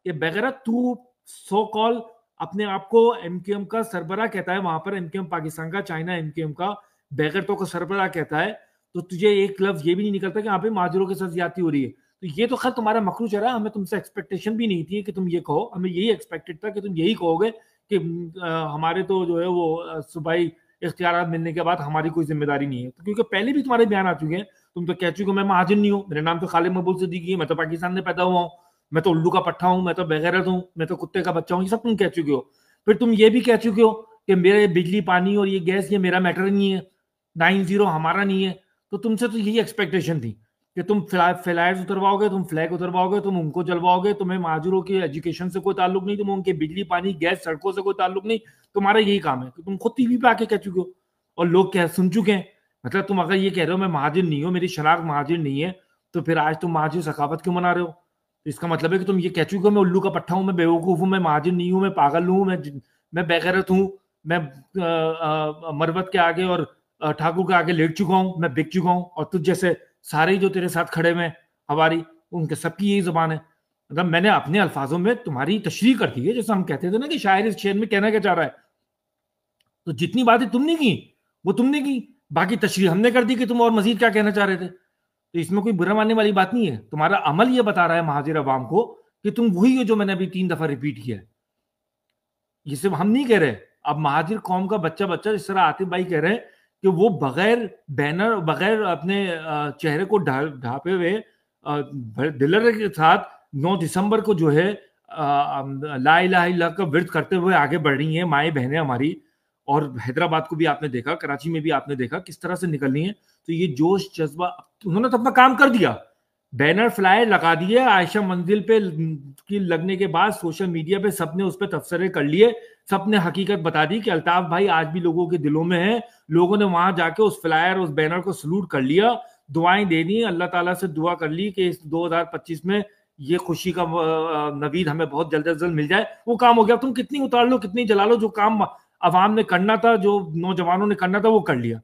کہ بغیرت تو سو کال اپنے آپ کو ایم کیو ایم کا سربراہ کہتا ہے, وہاں پر ایم کیو ایم پاکستان کا, چائنا ایم کیو ایم کا بغیرتوں کو سربراہ کہتا ہے, تو تجھے ایک لفظ یہ بھی نہیں نکلتا کہ یہاں پہ مہاجروں کے ساتھ زیادتی ہو رہی ہے. تو یہ تو خیر تمہارا مکرو چل رہا ہے, ہمیں تم سے ایکسپیکٹیشن بھی نہیں تھی کہ تم یہ کہو, ہمیں یہی ایکسپیکٹڈ تھا کہ تم یہی کہو گے کہ ہمارے تو جو ہے وہ صوبائی اختیارات ملنے کے بعد ہماری کوئی ذمہ داری نہیں ہے, کیونکہ پہلے بھی تمہارے بیان آ چکے ہیں, تم تو کہہ چکے ہو میں مہاجر نہیں ہوں, میرا نام تو خالد مقبول صدیقی ہے, میں تو پاکستان میں پیدا ہوا ہوں, میں تو الو کا پٹھا ہوں, میں تو بغیرت ہوں, میں تو کتے کا بچہ ہوں, یہ سب تم کہہ چکے ہو. پھر تم یہ بھی کہہ چکے ہو کہ میرے بجلی پانی اور یہ گیس یہ میرا میٹر نہیں ہے, 90 ہمارا نہیں ہے. تو تم سے تو یہی ایکسپیکٹیشن تھی کہ تم فلائرز اترواؤ گے, تم فلیگ اترواؤ گے, تم ان کو جلواؤ گے, تمہیں مہاجروں کی ایجوکیشن سے کوئی تعلق نہیں, تمہیں ان کے بجلی پانی گیس سڑکوں سے کوئی تعلق نہیں, تمہارا یہی کام ہے. تم خود ٹی وی پہ آ کے کہہ چکے ہو اور لوگ سن چکے ہیں. مطلب تم اگر یہ کہہ رہے ہو میں مہاجر نہیں ہوں, میری شناخت مہاجر نہیں ہے, تو پھر آج تم مہاجر ثقافت کیوں منا رہے ہو؟ اس کا مطلب ہے کہ تم یہ کہہ چکے ہو میں الو کا پٹھا ہوں, میں بیوقوف ہوں, میں مہاجر نہیں ہوں, میں پاگل ہوں, میں بغیرت ہوں, میں مروت کے آگے اور ٹھاکر کے آگے لیٹ چکا ہوں, میں بک چکا ہوں, اور تجھ جیسے سارے جو تیرے ساتھ کھڑے ہوئے ہماری ان کے سب کی یہی زبان ہے. مطلب میں نے اپنے الفاظوں میں تمہاری تشریح کر دی ہے, جیسے ہم کہتے تھے نا کہ شاعر اس شعر میں کہنا کیا چاہ رہا ہے. تو جتنی باتیں تم نے کی وہ تم نے کی, باقی تشریح ہم نے کر دی کہ تم اور مزید کیا کہنا چاہ رہے تھے. تو اس میں کوئی برا ماننے والی بات نہیں ہے. تمہارا عمل یہ بتا رہا ہے مہاجر عوام کو کہ تم وہی ہو جو میں نے ابھی 3 دفعہ ریپیٹ کیا ہے. یہ صرف ہم نہیں کہہ رہے, اب مہاجر قوم کا بچہ جس طرح عاطف بھائی کہہ رہے ہیں کہ وہ بغیر بینر, بغیر اپنے چہرے کو ڈھانپے ہوئے دلر کے ساتھ 9 دسمبر کو جو ہے لا الہ الا اللہ کا ورد کرتے ہوئے آگے بڑھ رہی ہیں مائیں بہنیں ہماری. اور حیدرآباد کو بھی آپ نے دیکھا, کراچی میں بھی آپ نے دیکھا کس طرح سے نکلنی ہے. تو یہ جوش جذبہ انہوں نے تو اپنا کام کر دیا, بینر فلائر لگا دیے عائشہ منزل پہ کی لگنے کے بعد سوشل میڈیا پہ سب نے اس پہ تبصرے کر لیے, سب نے حقیقت بتا دی کہ الطاف بھائی آج بھی لوگوں کے دلوں میں ہے. لوگوں نے وہاں جا کے اس فلائر اس بینر کو سلوٹ کر لیا, دعائیں دے دی, اللہ تعالیٰ سے دعا کر لی کہ اس 2025 میں یہ خوشی کا نوید ہمیں بہت جلد از جلد مل جائے. وہ کام ہو گیا. تم کتنی اتار لو کتنی جلا لو, جو کام عوام نے کرنا تھا, جو نوجوانوں نے کرنا تھا وہ کر لیا.